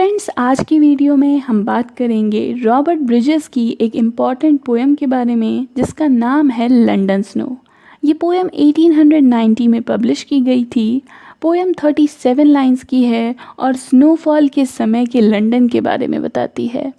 Friends, आज की video में हम बात करेंगे रॉबर्ट ब्रिजेस की एक इम्पॉर्टेंट पोएम के बारे में जिसका नाम है लंदन स्नो। ये पोएम 1890 में पब्लिश की गई थी। पोएम 37 लाइंस की है और स्नोफॉल के समय के लंदन के बारे में बताती है।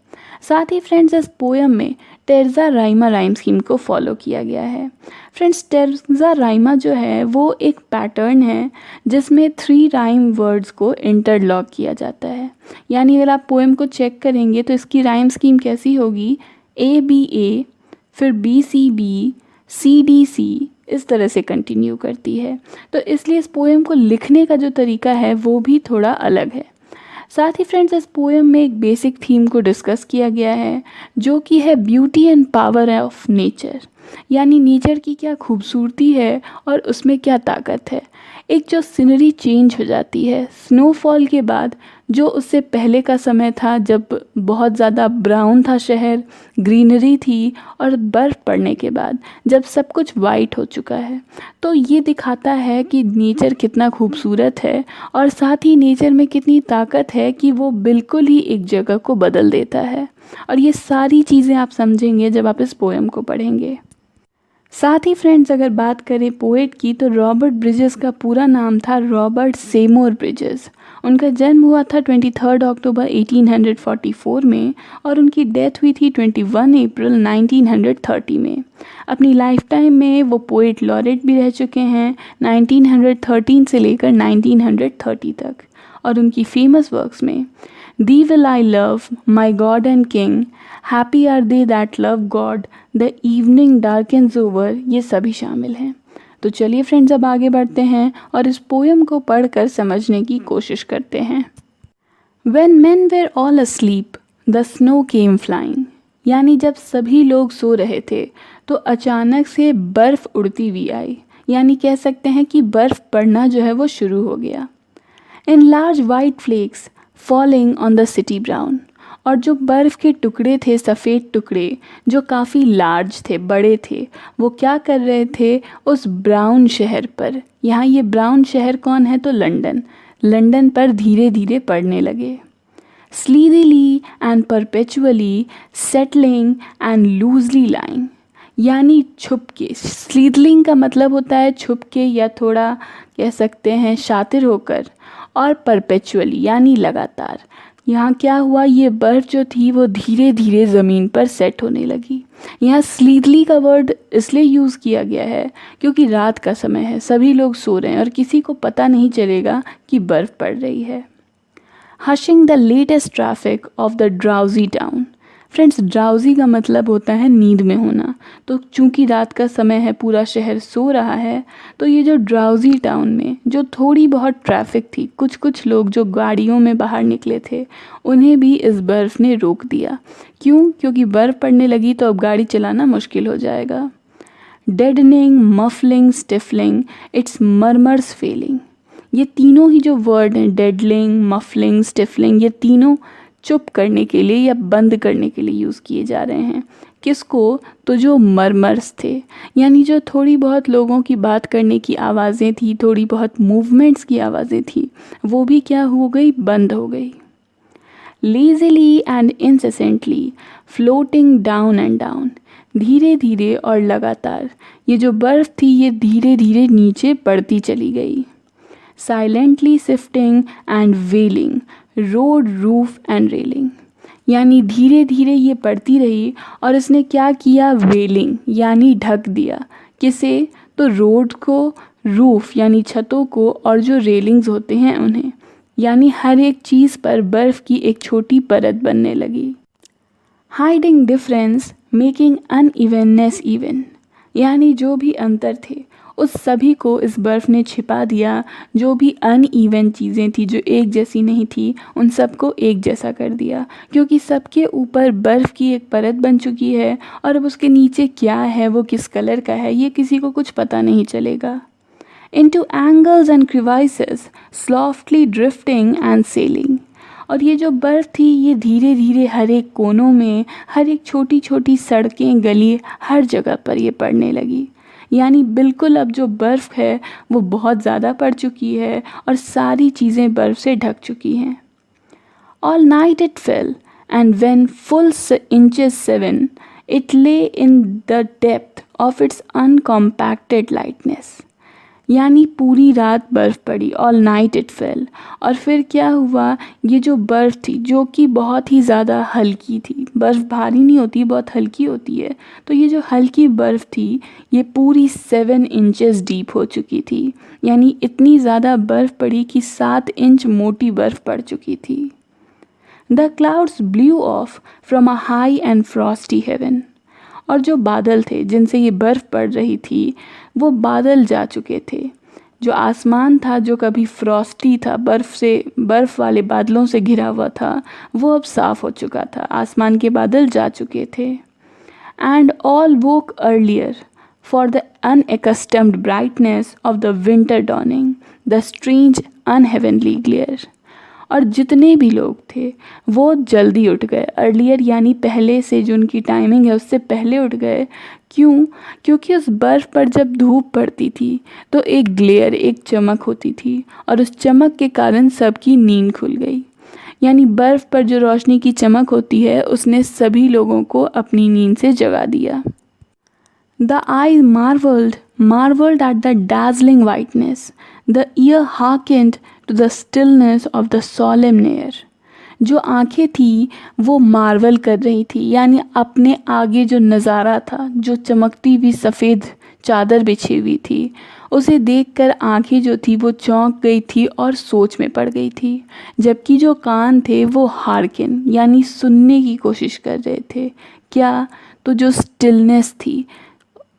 साथ ही फ्रेंड्स, इस पोएम में टेर्जा राइमा राइम स्कीम को फॉलो किया गया है। फ्रेंड्स, टेर्जा राइमा जो है वो एक पैटर्न है जिसमें 3 राइम वर्ड्स को इंटरलॉक किया जाता है। यानी अगर आप पोएम को चेक करेंगे तो इसकी राइम स्कीम कैसी होगी, A-B-A, फिर B-C-B, C-D-C, इस तरह से कंटिन्यू करती है। तो इसलिए इस पोएम को लिखने का जो तरीका है वो भी थोड़ा अलग है। साथ ही फ्रेंड्स, इस पोएम में एक बेसिक थीम को डिस्कस किया गया है जो कि है beauty and power of nature. यानी नेचर की क्या खूबसूरती है और उसमें क्या ताकत है। एक जो सीनरी चेंज हो जाती है स्नोफॉल के बाद, जो उससे पहले का समय था जब बहुत ज़्यादा ब्राउन था शहर, ग्रीनरी थी, और बर्फ़ पड़ने के बाद जब सब कुछ वाइट हो चुका है, तो ये दिखाता है कि नेचर कितना खूबसूरत है और साथ ही नेचर में कितनी ताकत है कि वो बिल्कुल ही एक जगह को बदल देता है। और ये सारी चीज़ें आप समझेंगे जब आप इस पोएम को पढ़ेंगे। साथ ही फ्रेंड्स, अगर बात करें पोएट की तो रॉबर्ट ब्रिजेस का पूरा नाम था रॉबर्ट सेमोर ब्रिजेस। उनका जन्म हुआ था 23 अक्टूबर 1844 में और उनकी डेथ हुई थी 21 अप्रैल 1930 में। अपनी लाइफ टाइम में वो पोएट लॉरेट भी रह चुके हैं 1913 से लेकर 1930 तक। और उनकी फेमस वर्क्स में Thee will I love, my God and King, Happy are they that love God, The evening darkens over, ये सभी शामिल हैं। तो चलिए फ्रेंड्स, अब आगे बढ़ते हैं और इस पोएम को पढ़कर समझने की कोशिश करते हैं। When men were all asleep, the snow came flying, यानी जब सभी लोग सो रहे थे तो अचानक से बर्फ़ उड़ती हुई आई। यानी कह सकते हैं कि बर्फ़ पड़ना जो है वो शुरू हो गया। In large white flakes falling on the city brown, और जो बर्फ़ के टुकड़े थे, सफ़ेद टुकड़े जो काफ़ी लार्ज थे, बड़े थे, वो क्या कर रहे थे उस ब्राउन शहर पर। यहाँ ये ब्राउन शहर कौन है, तो लंदन पर धीरे धीरे पड़ने लगे। Sleethily and perpetually settling and loosely lying, यानी छुप के। स्लीदलिंग का मतलब होता है छुप के या थोड़ा कह सकते हैं शातिर होकर, और परपेचुअली यानी लगातार। यहाँ क्या हुआ, ये बर्फ़ जो थी वो धीरे धीरे ज़मीन पर सेट होने लगी। यहाँ स्लीदली का वर्ड इसलिए यूज़ किया गया है क्योंकि रात का समय है, सभी लोग सो रहे हैं और किसी को पता नहीं चलेगा कि बर्फ़ पड़ रही है। Hushing the latest traffic of the drowsy town. Friends, drowsy का मतलब होता है नींद में होना। तो चूंकि रात का समय है, पूरा शहर सो रहा है, तो ये जो ड्राउजी टाउन में जो थोड़ी बहुत ट्रैफिक थी, कुछ लोग जो गाड़ियों में बाहर निकले थे, उन्हें भी इस बर्फ़ ने रोक दिया। क्यों? क्योंकि बर्फ़ पड़ने लगी तो अब गाड़ी चलाना मुश्किल हो जाएगा। डेडनिंग, मफलिंग, स्टिफलिंग, इट्स मरमर्स फेलिंग, ये तीनों ही जो वर्ड हैं, डेडलिंग, मफलिंग, स्टिफलिंग, ये तीनों चुप करने के लिए या बंद करने के लिए यूज़ किए जा रहे हैं। किसको? तो जो मरमर्स थे, यानी जो थोड़ी बहुत लोगों की बात करने की आवाज़ें थी, थोड़ी बहुत मूवमेंट्स की आवाज़ें थी, वो भी क्या हो गई, बंद हो गई। Lazily and incessantly floating down and down, धीरे धीरे और लगातार ये जो बर्फ़ थी ये धीरे धीरे नीचे पड़ती चली गई। Silently shifting and veiling road, roof and railing, यानी धीरे धीरे ये पड़ती रही और इसने क्या किया, वेलिंग यानी ढक दिया। किसे? तो रोड को, रूफ यानी छतों को, और जो रेलिंग्स होते हैं उन्हें। यानी हर एक चीज़ पर बर्फ़ की एक छोटी परत बनने लगी। Hiding difference making unevenness even, यानी जो भी अंतर थे उस सभी को इस बर्फ़ ने छिपा दिया। जो भी अनइवन चीज़ें थी, जो एक जैसी नहीं थी, उन सबको एक जैसा कर दिया, क्योंकि सबके ऊपर बर्फ़ की एक परत बन चुकी है और अब उसके नीचे क्या है, वो किस कलर का है, ये किसी को कुछ पता नहीं चलेगा। Into angles and crevices softly drifting and sailing, और ये जो बर्फ़ थी ये धीरे धीरे हर एक कोनों में, हर एक छोटी छोटी सड़कें, गली, हर जगह पर ये पड़ने लगी। यानी बिल्कुल अब जो बर्फ़ है वो बहुत ज़्यादा पड़ चुकी है और सारी चीज़ें बर्फ़ से ढक चुकी हैं। All night it fell, and when full inches 7, it lay in the depth of its uncompacted lightness. यानी पूरी रात बर्फ़ पड़ी, ऑल नाइट इट फेल। और फिर क्या हुआ, ये जो बर्फ़ थी जो कि बहुत ही ज़्यादा हल्की थी, बर्फ़ भारी नहीं होती, बहुत हल्की होती है, तो ये जो हल्की बर्फ़ थी ये पूरी 7 इंचेस डीप हो चुकी थी। यानी इतनी ज़्यादा बर्फ़ पड़ी कि 7 इंच मोटी बर्फ़ पड़ चुकी थी। The clouds blew off from a high and frosty heaven. और जो बादल थे जिनसे ये बर्फ़ पड़ रही थी वो बादल जा चुके थे। जो आसमान था जो कभी फ्रॉस्टी था, बर्फ़ वाले बादलों से घिरा हुआ था, वो अब साफ़ हो चुका था, आसमान के बादल जा चुके थे। And all woke earlier for the unaccustomed brightness of the winter dawning, the strange unheavenly glare. और जितने भी लोग थे वो जल्दी उठ गए, अर्लियर यानी पहले से, जो उनकी टाइमिंग है उससे पहले उठ गए। क्यों? क्योंकि उस बर्फ़ पर जब धूप पड़ती थी तो एक ग्लेयर, एक चमक होती थी, और उस चमक के कारण सबकी नींद खुल गई। यानी बर्फ़ पर जो रोशनी की चमक होती है उसने सभी लोगों को अपनी नींद से जगा दिया। The eye marveled at the dazzling whiteness. The ear hearkened to the stillness of the solemn air. जो आंखें थी वो मार्वल कर रही थी, यानी अपने आगे जो नज़ारा था, जो चमकती हुई सफ़ेद चादर बिछी हुई थी, उसे देखकर आंखें जो थी वो चौंक गई थी और सोच में पड़ गई थी। जबकि जो कान थे वो हार्किन यानी सुनने की कोशिश कर रहे थे। क्या? तो जो स्टिलनेस थी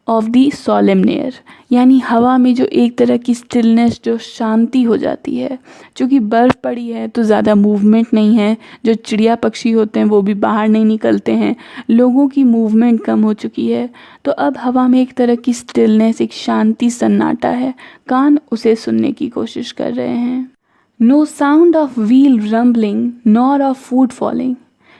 ऑफ दी सोलेम एयर, यानी हवा में जो एक तरह की स्टिलनेस, जो शांति हो जाती है। चूँकि बर्फ़ पड़ी है तो ज़्यादा मूवमेंट नहीं है, जो चिड़िया पक्षी होते हैं वो भी बाहर नहीं निकलते हैं, लोगों की मूवमेंट कम हो चुकी है, तो अब हवा में एक तरह की स्टिलनेस, एक शांति, सन्नाटा है। कान उसे सुनने की कोशिश कर रहे हैं। No sound of wheel rumbling nor of foot falling.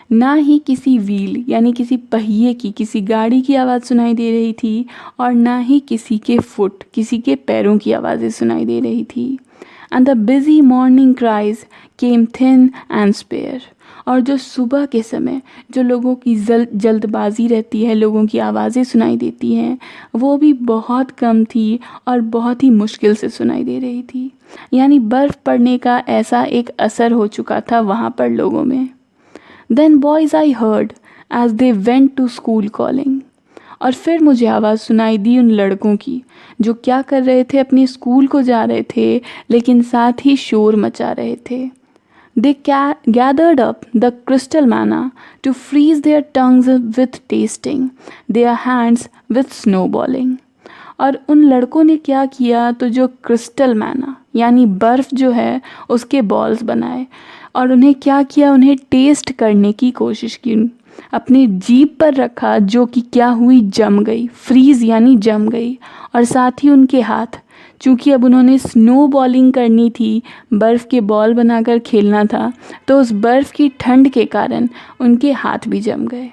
ना ही किसी व्हील यानी किसी पहिए की, किसी गाड़ी की आवाज़ सुनाई दे रही थी, और ना ही किसी के फुट, किसी के पैरों की आवाज़ें सुनाई दे रही थी। And the busy morning cries came thin and spare. और जो सुबह के समय जो लोगों की जल्दबाजी रहती है, लोगों की आवाज़ें सुनाई देती हैं, वो भी बहुत कम थी और बहुत ही मुश्किल से सुनाई दे रही थी। यानी बर्फ़ पड़ने का ऐसा एक असर हो चुका था वहाँ पर लोगों में। Then boys I heard as they went to school calling। और फिर मुझे आवाज़ सुनाई दी उन लड़कों की जो क्या कर रहे थे, अपने स्कूल को जा रहे थे लेकिन साथ ही शोर मचा रहे थे। They gathered up the crystal manna to freeze their tongues with tasting, their hands with snowballing। और उन लड़कों ने क्या किया, तो जो क्रिस्टल मैना यानी बर्फ़ जो है उसके बॉल्स बनाए, और उन्हें क्या किया, उन्हें टेस्ट करने की कोशिश की, अपने जीभ पर रखा, जो कि क्या हुई, जम गई, फ्रीज़ यानी जम गई। और साथ ही उनके हाथ, चूँकि अब उन्होंने स्नो बॉलिंग करनी थी, बर्फ़ के बॉल बनाकर खेलना था, तो उस बर्फ़ की ठंड के कारण उनके हाथ भी जम गए।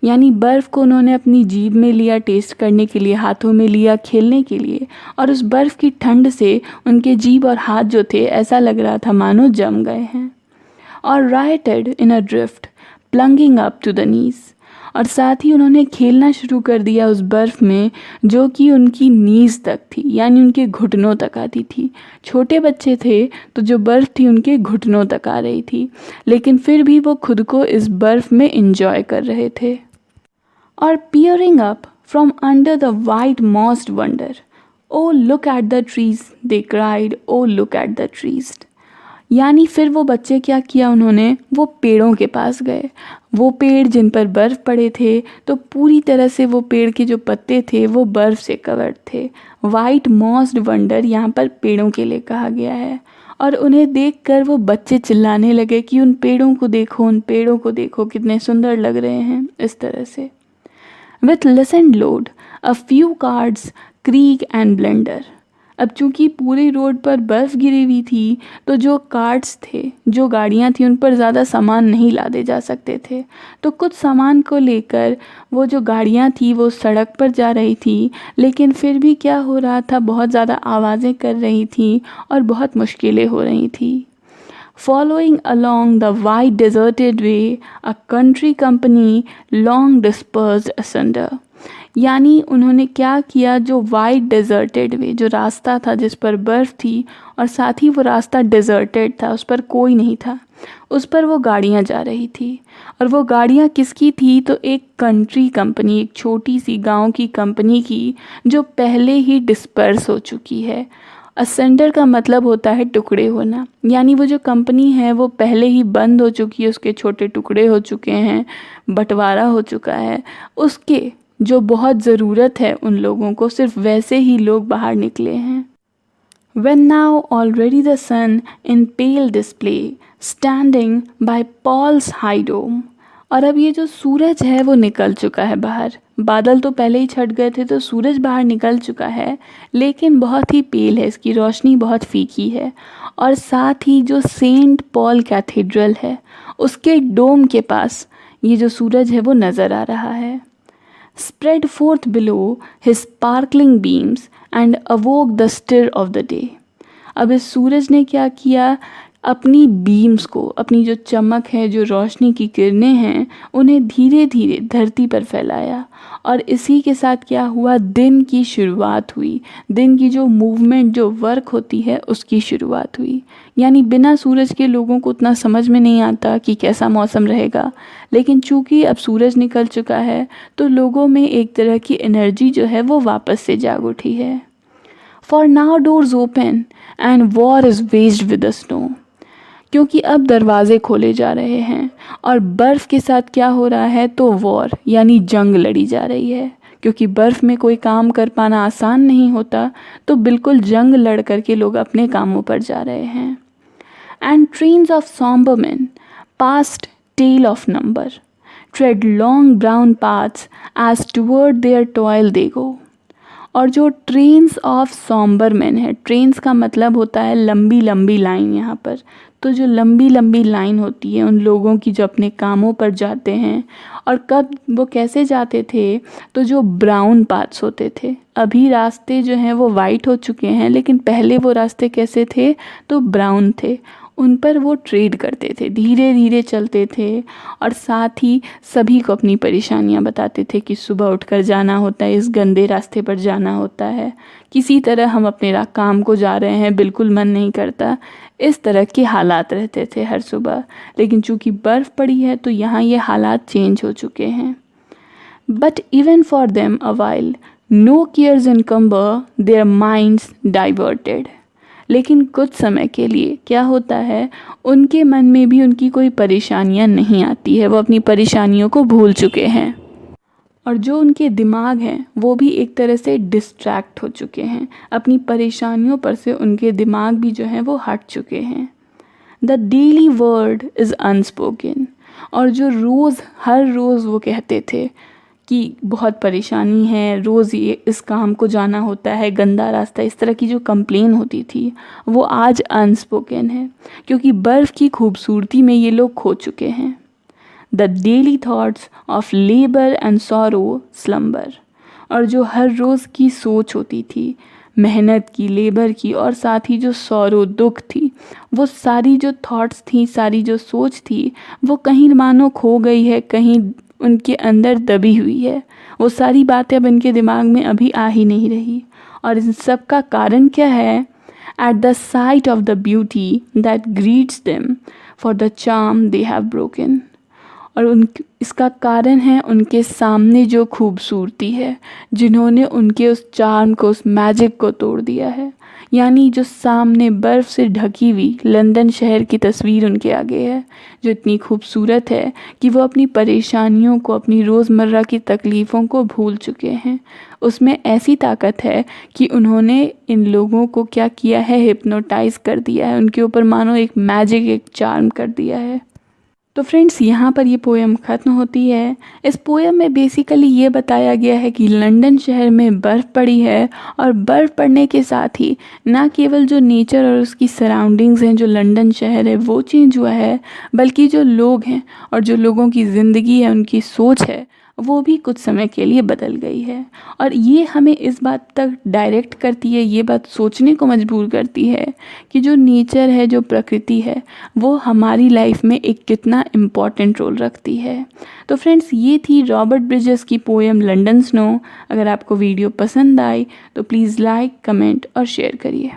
यानी बर्फ़ को उन्होंने अपनी जीभ में लिया टेस्ट करने के लिए, हाथों में लिया खेलने के लिए, और उस बर्फ़ की ठंड से उनके जीभ और हाथ जो थे ऐसा लग रहा था मानो जम गए हैं। और rioted in a drift, plunging up to the knees। और साथ ही उन्होंने खेलना शुरू कर दिया उस बर्फ़ में जो कि उनकी नीज़ तक थी, यानी उनके घुटनों तक आती थी। छोटे बच्चे थे तो जो बर्फ़ थी उनके घुटनों तक आ रही थी, लेकिन फिर भी वो खुद को इस बर्फ़ में इंजॉय कर रहे थे। और peering up from under the white mossed wonder, oh look at the trees, they cried, oh look at the trees। यानी फिर वो बच्चे क्या किया उन्होंने, वो पेड़ों के पास गए, वो पेड़ जिन पर बर्फ़ पड़े थे, तो पूरी तरह से वो पेड़ के जो पत्ते थे वो बर्फ़ से कवर्ड थे। वाइट मॉस्ड वंडर यहाँ पर पेड़ों के लिए कहा गया है। और उन्हें देखकर वो बच्चे चिल्लाने लगे कि उन पेड़ों को देखो, उन पेड़ों को देखो, कितने सुंदर लग रहे हैं, इस तरह से। With lessened load, a few carts creak and blunder। अब चूँकि पूरी रोड पर बर्फ़ गिरी हुई थी तो जो कार्ट्स थे, जो गाड़ियाँ थी, उन पर ज़्यादा सामान नहीं लादे जा सकते थे, तो कुछ सामान को लेकर वो जो गाड़ियाँ थी वो सड़क पर जा रही थी, लेकिन फिर भी क्या हो रहा था, बहुत ज़्यादा आवाज़ें कर रही थी और बहुत मुश्किलें हो रही थी। Following along the wide deserted way, a country company long dispersed asunder. यानी उन्होंने क्या किया, जो वाइड डेजर्टेड वे, जो रास्ता था जिस पर बर्फ़ थी और साथ ही वो रास्ता डेजर्टेड था, उस पर कोई नहीं था, उस पर वो गाड़ियाँ जा रही थी। और वो गाड़ियाँ किसकी थी, तो एक कंट्री कंपनी, एक छोटी सी गांव की कंपनी की, जो पहले ही डिस्पर्स हो चुकी है। असेंडर का मतलब होता है टुकड़े होना, यानी वो जो कंपनी है वो पहले ही बंद हो चुकी है, उसके छोटे टुकड़े हो चुके हैं, बंटवारा हो चुका है। उसके जो बहुत ज़रूरत है उन लोगों को, सिर्फ वैसे ही लोग बाहर निकले हैं। When now already the sun in pale display standing by Paul's high dome, और अब ये जो सूरज है वो निकल चुका है बाहर। बादल तो पहले ही छट गए थे तो सूरज बाहर निकल चुका है, लेकिन बहुत ही पेल है, इसकी रोशनी बहुत फीकी है। और साथ ही जो सेंट पॉल कैथेड्रल है उसके डोम के पास ये जो सूरज है वो नज़र आ रहा है। Spread forth below his sparkling beams and awoke the stir of the day. अब इस सूरज ने क्या किया, अपनी बीम्स को, अपनी जो चमक है, जो रोशनी की किरणें हैं, उन्हें धीरे धीरे धरती पर फैलाया। और इसी के साथ क्या हुआ, दिन की शुरुआत हुई। दिन की जो मूवमेंट, जो वर्क होती है, उसकी शुरुआत हुई। यानी बिना सूरज के लोगों को उतना समझ में नहीं आता कि कैसा मौसम रहेगा, लेकिन चूंकि अब सूरज निकल चुका है तो लोगों में एक तरह की एनर्जी जो है वो वापस से जाग उठी है। For now doors open and war is waged with the snow, क्योंकि अब दरवाजे खोले जा रहे हैं और बर्फ़ के साथ क्या हो रहा है, तो वॉर यानी जंग लड़ी जा रही है। क्योंकि बर्फ़ में कोई काम कर पाना आसान नहीं होता, तो बिल्कुल जंग लड़ करके लोग अपने कामों पर जा रहे हैं। And trains of sombre men past tale of number tread long brown paths as toward their toil they go. और जो ट्रेन्स ऑफ सॉम्बर मैन है, ट्रेन्स का मतलब होता है लंबी लंबी लाइन यहाँ पर। तो जो लंबी लंबी लाइन होती है उन लोगों की जो अपने कामों पर जाते हैं, और कब वो कैसे जाते थे, तो जो ब्राउन पाथ्स होते थे। अभी रास्ते जो हैं वो वाइट हो चुके हैं, लेकिन पहले वो रास्ते कैसे थे, तो ब्राउन थे। उन पर वो ट्रेड करते थे, धीरे धीरे चलते थे, और साथ ही सभी को अपनी परेशानियां बताते थे कि सुबह उठकर जाना होता है, इस गंदे रास्ते पर जाना होता है, किसी तरह हम अपने काम को जा रहे हैं, बिल्कुल मन नहीं करता। इस तरह के हालात रहते थे हर सुबह। लेकिन चूँकि बर्फ़ पड़ी है तो यहाँ ये हालात चेंज हो चुके हैं। But even for them a while no cares encumber their minds diverted. लेकिन कुछ समय के लिए क्या होता है, उनके मन में भी उनकी कोई परेशानियां नहीं आती है, वो अपनी परेशानियों को भूल चुके हैं। और जो उनके दिमाग हैं वो भी एक तरह से डिस्ट्रैक्ट हो चुके हैं, अपनी परेशानियों पर से उनके दिमाग भी जो हैं वो हट चुके हैं। The daily word is unspoken, और जो रोज़ हर रोज़ वो कहते थे कि बहुत परेशानी है, रोज़ ये इस काम को जाना होता है, गंदा रास्ता, इस तरह की जो कंप्लेन होती थी वो आज अनस्पोकन है, क्योंकि बर्फ़ की खूबसूरती में ये लोग खो चुके हैं। The daily thoughts of labour and sorrow slumber, और जो हर रोज़ की सोच होती थी, मेहनत की, लेबर की, और साथ ही जो सॉरो दुख थी, वो सारी जो थॉट्स थी, सारी जो सोच थी, वो कहीं मानो खो गई है, कहीं उनके अंदर दबी हुई है। वो सारी बातें अब इनके दिमाग में अभी आ ही नहीं रही। और इन सब का कारण क्या है, at the site of the beauty that greets them for the charm they have broken, और इसका कारण है उनके सामने जो खूबसूरती है, जिन्होंने उनके उस चार्म को, उस मैजिक को तोड़ दिया है। यानी जो सामने बर्फ़ से ढकी हुई लंदन शहर की तस्वीर उनके आगे है, जो इतनी खूबसूरत है कि वो अपनी परेशानियों को, अपनी रोज़मर्रा की तकलीफ़ों को भूल चुके हैं। उसमें ऐसी ताकत है कि उन्होंने इन लोगों को क्या किया है, हिप्नोटाइज़ कर दिया है, उनके ऊपर मानो एक मैजिक, एक चार्म कर दिया है। तो फ्रेंड्स, यहाँ पर ये पोएम ख़त्म होती है। इस पोएम में बेसिकली ये बताया गया है कि लंदन शहर में बर्फ़ पड़ी है, और बर्फ़ पड़ने के साथ ही ना केवल जो नेचर और उसकी सराउंडिंग्स हैं, जो लंदन शहर है वो चेंज हुआ है, बल्कि जो लोग हैं और जो लोगों की ज़िंदगी है, उनकी सोच है, वो भी कुछ समय के लिए बदल गई है। और ये हमें इस बात तक डायरेक्ट करती है, ये बात सोचने को मजबूर करती है कि जो नेचर है, जो प्रकृति है, वो हमारी लाइफ में एक कितना इम्पॉर्टेंट रोल रखती है। तो फ्रेंड्स, ये थी रॉबर्ट ब्रिजेस की पोएम लंदन स्नो। अगर आपको वीडियो पसंद आई तो प्लीज़ लाइक, कमेंट और शेयर करिए।